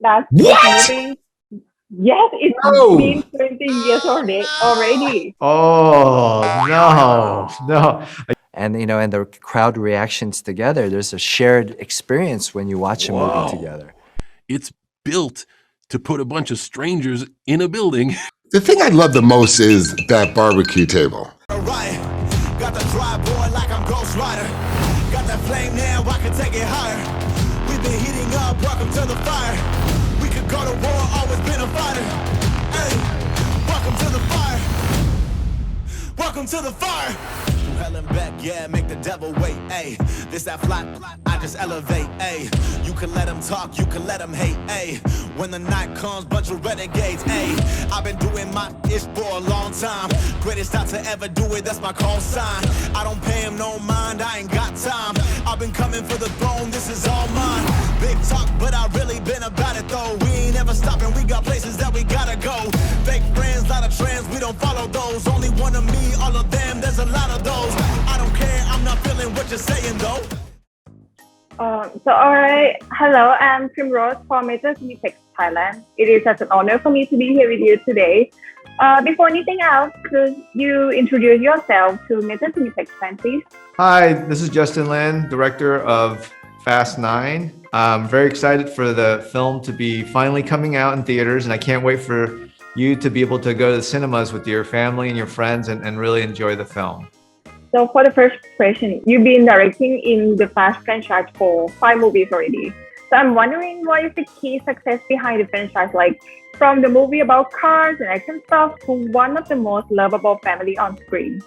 that this What? movie, yes, it's No. been 20 years already. Oh, no. And and the crowd reactions together, there's a shared experience when you watch a movie together. It's built to put a bunch of strangers in a building. The thing I love the most is that barbecue table. Got the dry boy like I'm Ghost Rider. Got that flame now, I can take it higher. We've been heating up, welcome to the fire. We could go to war, always been a fighter. Hey, welcome to the fire. Welcome to the fire. Hell and back, yeah, make the devil wait, ayy. This that fly, I just elevate, ayy. You can let them talk, you can let them hate, ayy. When the night comes, bunch of renegades, ayy. I've been doing my ish for a long time. Greatest out to ever do it, that's my call sign. I don't pay him no mind, I ain't got time. I've been coming for the throne, this is all mine. Big talk, but I really been about it though. We ain't ever stopping, we got places that we gotta go. Fake friends, lot of trends, we don't follow those. Only one of me, all of them, there's a lot of those. I don't care, I'm not feeling what you're saying though. Alright, hello, I'm Primrose from Major Cineplex Thailand. It is such an honor for me to be here with you today. Before anything else, could you introduce yourself to Major Cineplex fan, please? Hi, this is Justin Lin, director of Fast 9. I'm very excited for the film to be finally coming out in theaters, and I can't wait for you to be able to go to the cinemas with your family and your friends and really enjoy the film. So for the first question, you've been directing in the Fast franchise for 5 movies already. So I'm wondering what is the key success behind the franchise, like from the movie about cars and action stuff to one of the most lovable family on screen.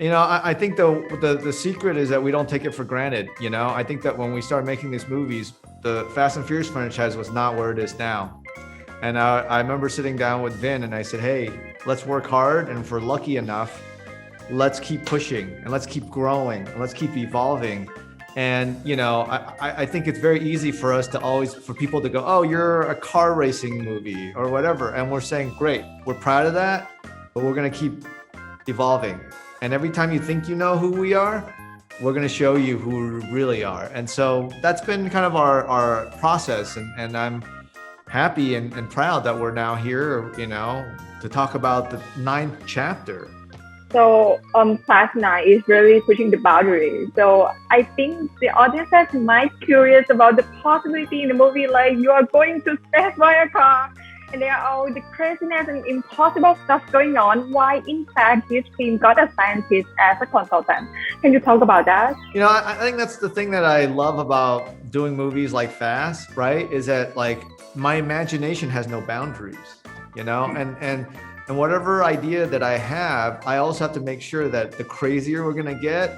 I think the secret is that we don't take it for granted. I think that when we started making these movies, the Fast and Furious franchise was not where it is now. And I remember sitting down with Vin and I said, hey, let's work hard, and if we're lucky enough, let's keep pushing and let's keep growing and let's keep evolving. And I think it's very easy for us to for people to go, oh, you're a car racing movie or whatever, and we're saying, great, we're proud of that, but we're going to keep evolving. And every time you think you know who we are, we're going to show you who we really are. And so that's been kind of our process, and I'm happy and proud that we're now here, to talk about the 9th chapter. So Fast 9 is really pushing the boundaries. So I think the audiences might curious about the possibility in the movie, like you are going to space by a car, and there are all the craziness and impossible stuff going on. Why, in fact, this team got a scientist as a consultant. Can you talk about that? I think that's the thing that I love about doing movies like Fast, right? Is that like my imagination has no boundaries, and whatever idea that I have, I also have to make sure that the crazier we're gonna get,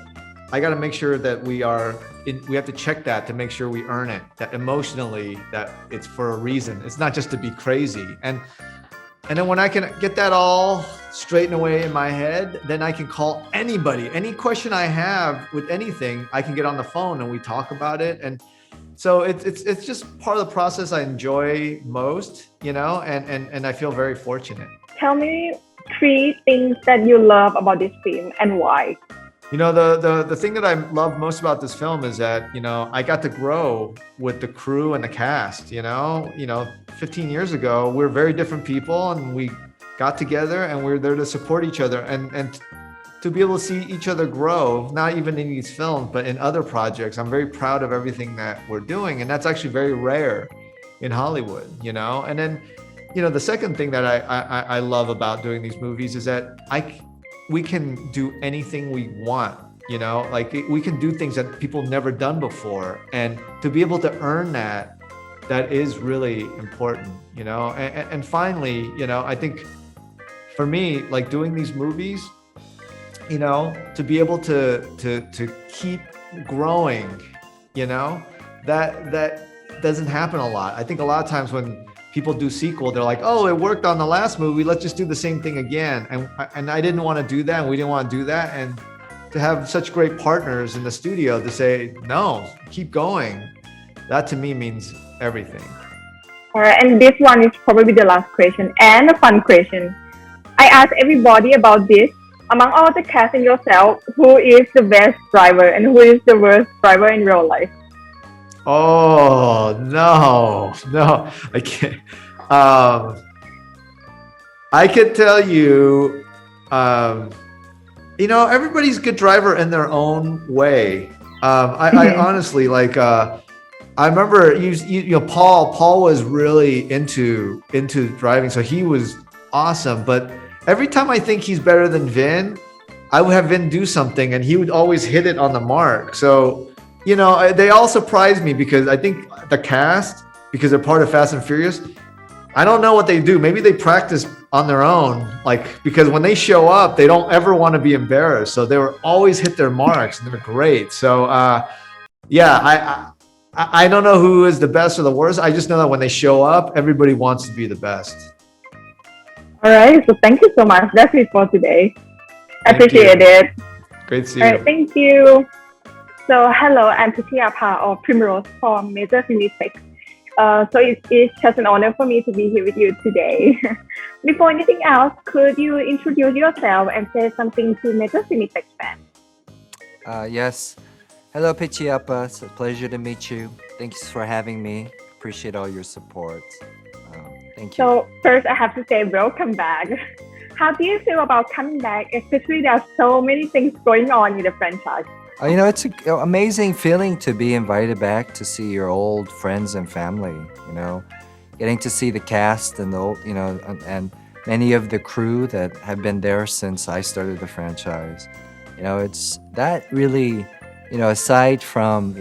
I gotta make sure that we have to check that to make sure we earn it, that emotionally, that it's for a reason. It's not just to be crazy. And then when I can get that all straightened away in my head, then I can call anybody. Any question I have with anything, I can get on the phone and we talk about it. And so it's just part of the process I enjoy most, and I feel very fortunate. Tell me 3 things that you love about this film and why. The thing that I love most about this film is that, I got to grow with the crew and the cast, 15 years ago, we're very different people and we got together and we're there to support each other and to be able to see each other grow, not even in these films, but in other projects. I'm very proud of everything that we're doing. And that's actually very rare in Hollywood, and then, the second thing that I love about doing these movies is that we can do anything we want, like we can do things that people never done before. And to be able to earn that is really important, and finally, I think for me, like doing these movies, to be able to keep growing, that doesn't happen a lot. I think a lot of times when people do sequel, they're like, oh, it worked on the last movie, let's just do the same thing again. And I didn't want to do that, and we didn't want to do that. And to have such great partners in the studio to say, no, keep going, that to me means everything. All right, and this one is probably the last question and a fun question. I ask everybody about this. Among all the cast and yourself, who is the best driver and who is the worst driver in real life? Oh no, I can't. I could tell you, everybody's a good driver in their own way. I honestly like. I remember Paul was really into driving, so he was awesome. But every time I think he's better than Vin, I would have Vin do something, and he would always hit it on the mark. So they all surprise me because I think the cast, because they're part of Fast and Furious, I don't know what they do. Maybe they practice on their own, because when they show up, they don't ever want to be embarrassed. So they were always hit their marks, and they're great. So I don't know who is the best or the worst. I just know that when they show up, everybody wants to be the best. All right. So thank you so much. That's it for today. Appreciate it. Great to see All you. right. Thank you. So hello, I'm Pritiapa or Primrose from Major Cineplex. So it's just an honor for me to be here with you today. Before anything else, could you introduce yourself and say something to Major Cineplex fans? Yes. Hello, Pichiapa. It's a pleasure to meet you. Thanks for having me. Appreciate all your support. Thank you. So first, I have to say welcome back. How do you feel about coming back? Especially there are so many things going on in the franchise. It's an amazing feeling to be invited back to see your old friends and family. Getting to see the cast and and many of the crew that have been there since I started the franchise. It's that really, aside from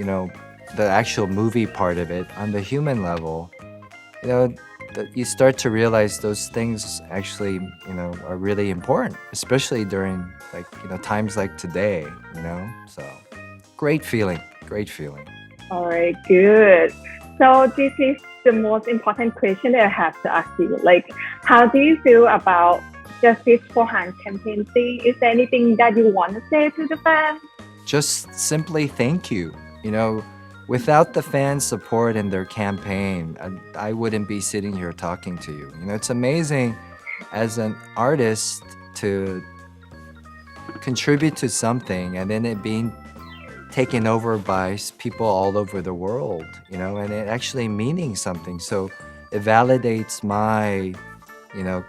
the actual movie part of it, on the human level, you start to realize those things actually, are really important, especially during times like today, so great feeling. All right, good. So this is the most important question that I have to ask you. How do you feel about Justice for Han campaign thing? Is there anything that you want to say to the fans? Just simply thank you. Without the fan support and their campaign, I wouldn't be sitting here talking to you. It's amazing as an artist to contribute to something and then it being taken over by people all over the world, and it actually meaning something. So it validates my,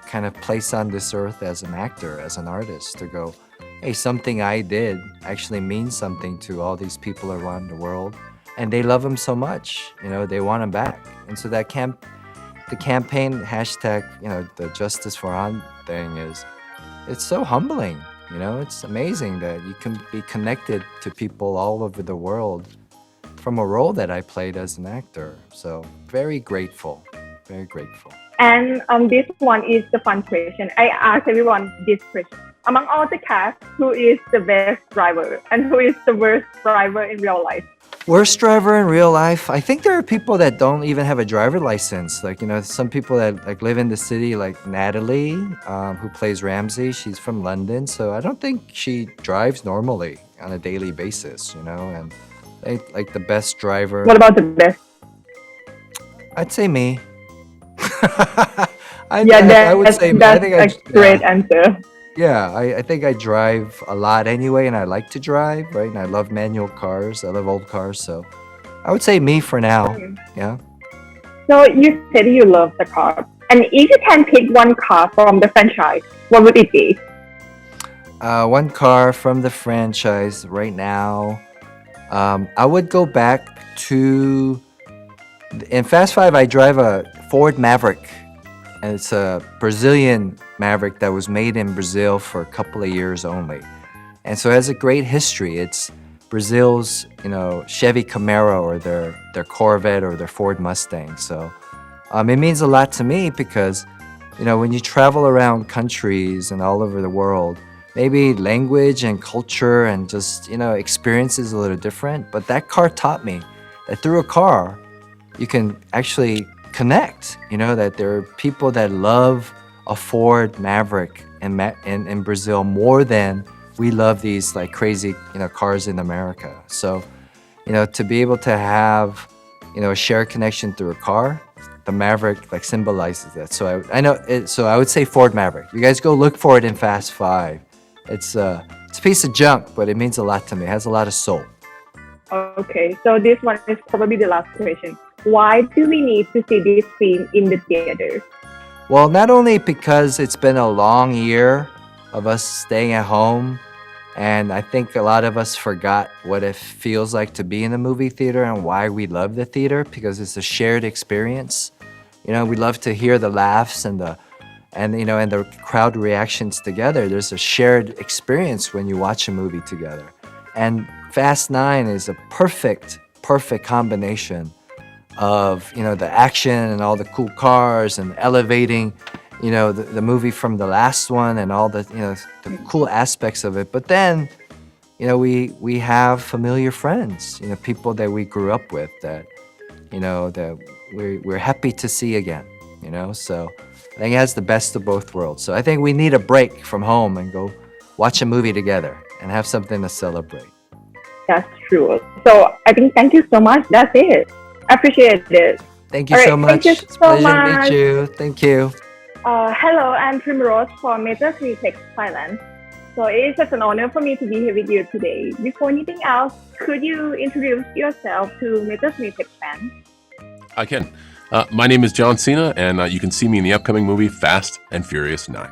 kind of place on this earth as an actor, as an artist, to go, hey, something I did actually means something to all these people around the world. And they love him so much, they want him back. And so that the campaign hashtag, the Justice for Han thing it's so humbling. It's amazing that you can be connected to people all over the world from a role that I played as an actor. So very grateful. And this one is the fun question. I ask everyone this question. Among all the cast, who is the best driver and who is the worst driver in real life? Worst driver in real life? I think there are people that don't even have a driver license. Some people that live in the city, like Natalie, who plays Ramsey. She's from London, so I don't think she drives normally on a daily basis, and the best driver. What about the best? I'd say me. I would say me. That's a great answer. Yeah, I think I drive a lot anyway, and I like to drive, right? And I love manual cars. I love old cars, so I would say me for now. Yeah. So you said you love the car. And if you can pick one car from the franchise, what would it be? One car from the franchise right now. I would go back to... In Fast 5, I drive a Ford Maverick. And it's a Brazilian Maverick that was made in Brazil for a couple of years only. And so it has a great history. It's Brazil's, Chevy Camaro or their Corvette or their Ford Mustang. So it means a lot to me because, when you travel around countries and all over the world, maybe language and culture and just, experience is a little different. But that car taught me that through a car, you can actually connect, that there are people that love a Ford Maverick in Brazil more than we love these crazy, cars in America. So, to be able to have, a shared connection through a car, the Maverick symbolizes that. So I would say Ford Maverick. You guys go look for it in Fast 5. It's a piece of junk, but it means a lot to me. It has a lot of soul. Okay, so this one is probably the last question. Why do we need to see this film in the theaters? Well, not only because it's been a long year of us staying at home, and I think a lot of us forgot what it feels like to be in a movie theater and why we love the theater, because it's a shared experience. You know, we love to hear the laughs and the crowd reactions together. There's a shared experience when you watch a movie together. And Fast 9 is a perfect combination of, the action and all the cool cars and elevating, the movie from the last one and all the, the cool aspects of it. But then, we have familiar friends, people that we grew up with that, that we're happy to see again, So I think it has the best of both worlds. So I think we need a break from home and go watch a movie together and have something to celebrate. That's true. So I think thank you so much. That's it. I appreciate it. Thank you All so right, much. thank you It's a so pleasure to much. meet you. Thank you. Hello, I'm Primrose from Metro Tech Thailand. So it's such an honor for me to be here with you today. Before anything else, could you introduce yourself to Metro Tech fans? I can. My name is John Cena, and you can see me in the upcoming movie Fast and Furious 9.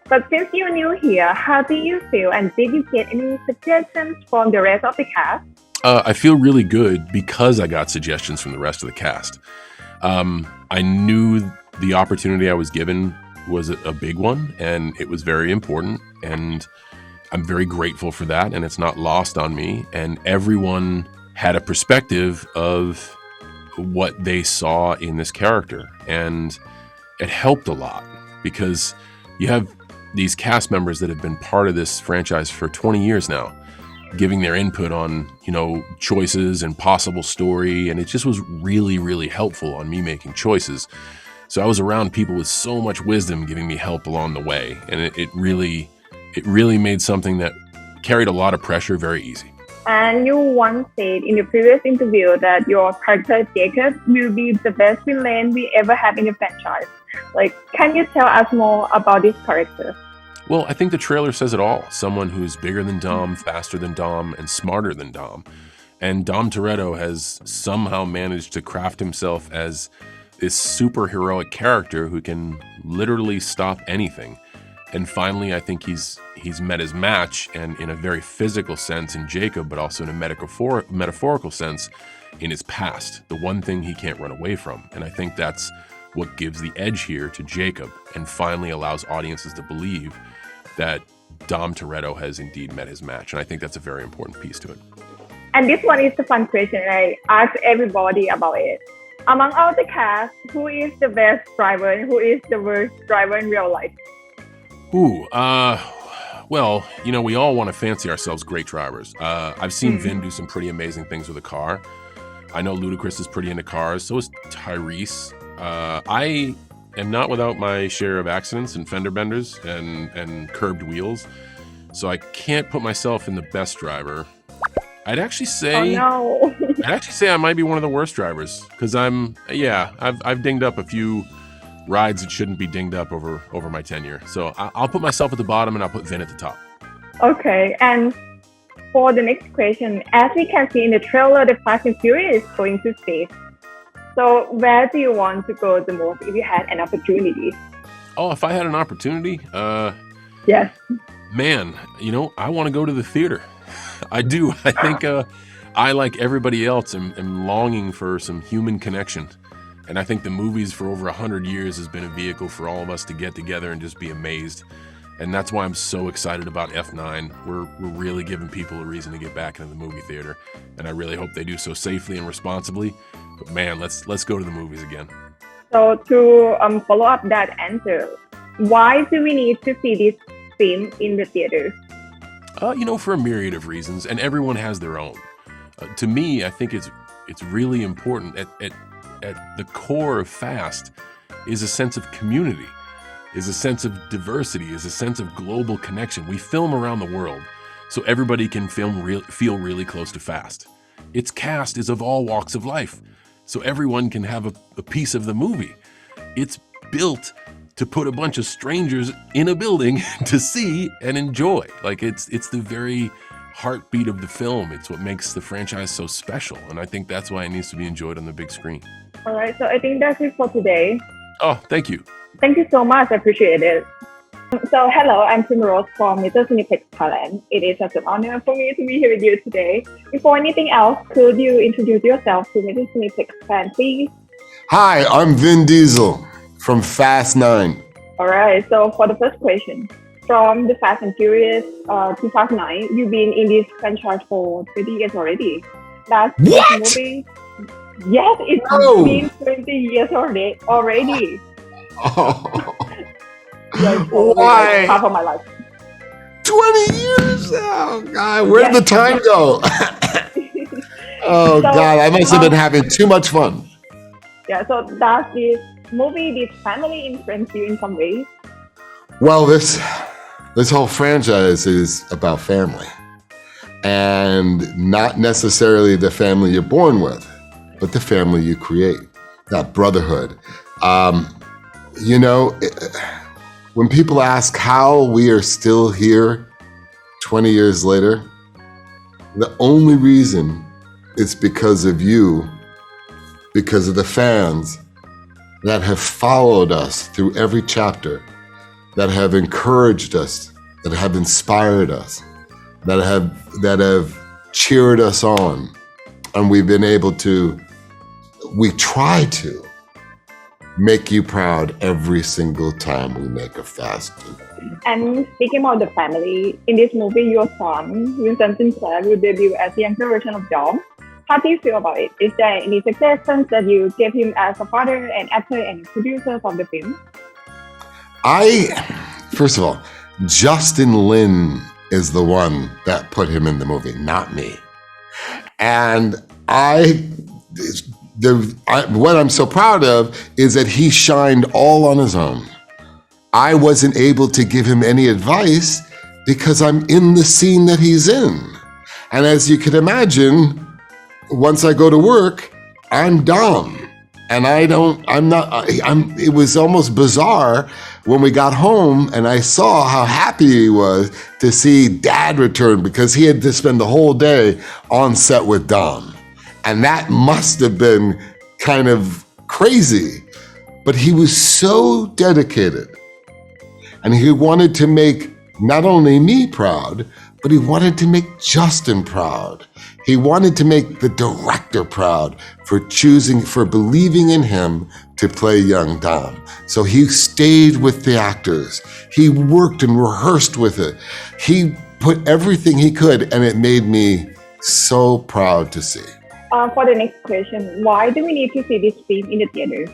But since you're new here, how do you feel, and did you get any suggestions from the rest of the cast? I feel really good because I got suggestions from the rest of the cast. I knew the opportunity I was given was a big one, and it was very important, and I'm very grateful for that, and it's not lost on me. And everyone had a perspective of what they saw in this character, and it helped a lot because you have these cast members that have been part of this franchise for 20 years now, giving their input on, choices and possible story. And it just was really, really helpful on me making choices. So I was around people with so much wisdom giving me help along the way. And it really made something that carried a lot of pressure very easy. And you once said in the previous interview that your character Jacob will be the best villain we ever have in the franchise. Can you tell us more about this character? Well, I think the trailer says it all. Someone who's bigger than Dom, faster than Dom, and smarter than Dom. And Dom Toretto has somehow managed to craft himself as this superheroic character who can literally stop anything. And finally, I think he's met his match, and in a very physical sense in Jacob, but also in a metaphorical sense in his past, the one thing he can't run away from. And I think that's what gives the edge here to Jacob and finally allows audiences to believe that Dom Toretto has indeed met his match. And I think that's a very important piece to it. And this one is the fun question. I ask everybody about it. Among all the cast, who is the best driver and who is the worst driver in real life? Well, we all want to fancy ourselves great drivers. I've seen Vin do some pretty amazing things with a car. I know Ludacris is pretty into cars. So is Tyrese. I am not without my share of accidents and fender benders and curbed wheels. So I can't put myself in the best driver. I'd actually say I might be one of the worst drivers because I've dinged up a few rides that shouldn't be dinged up over my tenure. So I'll put myself at the bottom and I'll put Vin at the top. Okay, and for the next question, as we can see in the trailer, the Fast and Furious is going to space. So where do you want to go the most if you had an opportunity? Oh, if I had an opportunity? Yes. Man, I want to go to the theater. I do. I think I, like everybody else, am longing for some human connection. And I think the movies for over 100 years has been a vehicle for all of us to get together and just be amazed. And that's why I'm so excited about F9. We're really giving people a reason to get back into the movie theater. And I really hope they do so safely and responsibly. But man, let's go to the movies again. So to follow up that answer, why do we need to see this film in the theaters? For a myriad of reasons, and everyone has their own. To me, I think it's really important. At the core of Fast is a sense of community, is a sense of diversity, is a sense of global connection. We film around the world, so everybody can feel really close to Fast. Its cast is of all walks of life, so everyone can have a piece of the movie. It's built to put a bunch of strangers in a building to see and enjoy. It's the very heartbeat of the film. It's what makes the franchise so special. And I think that's why it needs to be enjoyed on the big screen. All right, so I think that's it for today. Oh, thank you. Thank you so much. I appreciate it. So, hello, I'm Primrose from Mr. Cineplex Thailand. It is such an honor for me to be here with you today. Before anything else, could you introduce yourself to Mr. Cineplex fan, please? Hi, I'm Vin Diesel from Fast 9. All right, so for the first question, from the Fast and Furious 2009, you've been in this franchise for 20 years already. Does this What? movie... Yes, it's No. been 20 years already. Oh, Yeah, it's probably Why? like half of my life. 20 years? Oh, God, where'd Yeah. the time go? Oh, So, God, I must have been having too much fun. Yeah, so does this movie, this family influence you in some ways? Well, this whole franchise is about family, and not necessarily the family you're born with, but the family you create, that brotherhood. You know, when people ask how we are still here 20 years later, the only reason is because of you, because of the fans that have followed us through every chapter, that have encouraged us, that have inspired us, that have cheered us on, and we've been able to, we try to make you proud every single time we make a fast movie. And speaking about the family, in this movie, your son, Winston Sinclair, will debut as the younger version of Dom. How do you feel about it? Is there any suggestions that you gave him as a father and actor and producer of the film? First of all, Justin Lin is the one that put him in the movie, not me. And what I'm so proud of is that he shined all on his own. I wasn't able to give him any advice because I'm in the scene that he's in. And as you can imagine, once I go to work, I'm Dom. And it was almost bizarre when we got home and I saw how happy he was to see Dad return because he had to spend the whole day on set with Dom. And that must have been kind of crazy. But he was so dedicated. And he wanted to make not only me proud, but he wanted to make Justin proud. He wanted to make the director proud for believing in him to play young Dom. So he stayed with the actors. He worked and rehearsed with it. He put everything he could, and it made me so proud to see. For the next question, why do we need to see this film in the theater?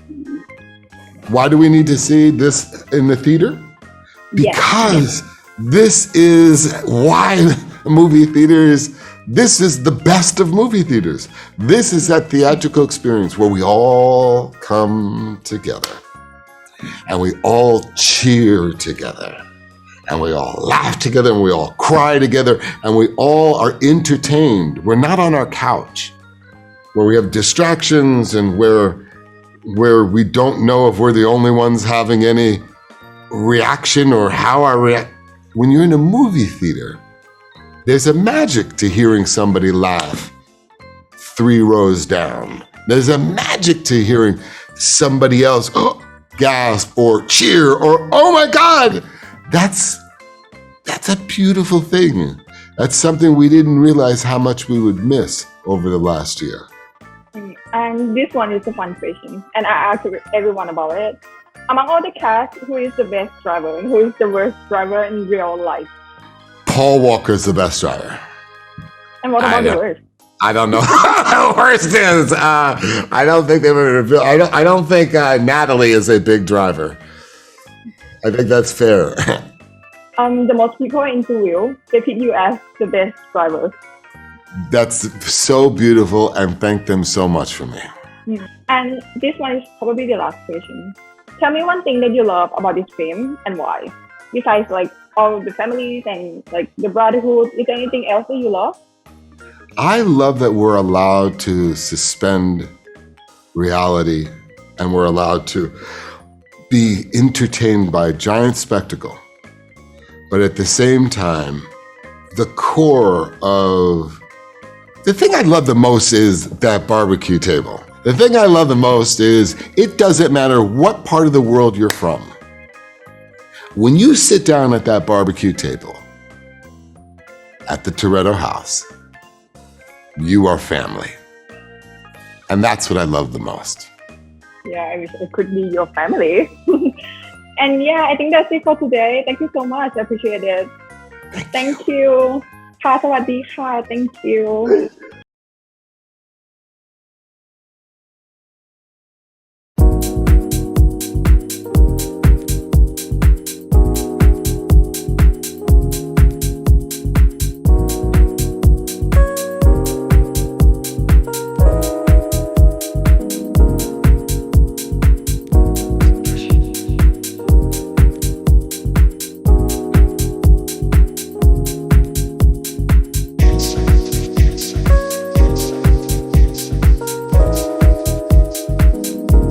Why do we need to see this in the theater? Because this is why movie theaters, this is the best of movie theaters. This is that theatrical experience where we all come together and we all cheer together and we all laugh together and we all cry together and we all are entertained. We're not on our couch where we have distractions and where we don't know if we're the only ones having any reaction or how I react. When you're in a movie theater, there's a magic to hearing somebody laugh 3 rows down. There's a magic to hearing somebody else gasp or cheer or, oh my God, that's a beautiful thing. That's something we didn't realize how much we would miss over the last year. And this one is a fun question, and I asked everyone about it. Among all the cast, who is the best driver and who is the worst driver in real life? Paul Walker's the best driver. And what about the worst? I don't know. The worst is I don't think they were. I don't think Natalie is a big driver. I think that's fair. The most people interview, they pick you as the best driver. That's so beautiful, and thank them so much for me. And this one is probably the last question. Tell me one thing that you love about this film and why. Besides like all the families and like the brotherhood, is there anything else that you love? I love that we're allowed to suspend reality and we're allowed to be entertained by a giant spectacle, but at the same time, the core of the thing I love the most is that barbecue table. The thing I love the most is it doesn't matter what part of the world you're from. When you sit down at that barbecue table at the Toretto house, you are family. And that's what I love the most. Yeah, I wish it could be your family. And yeah, I think that's it for today. Thank you so much. I appreciate it. Thank you. ค่ะ สวัสดีค่ะ Thank you.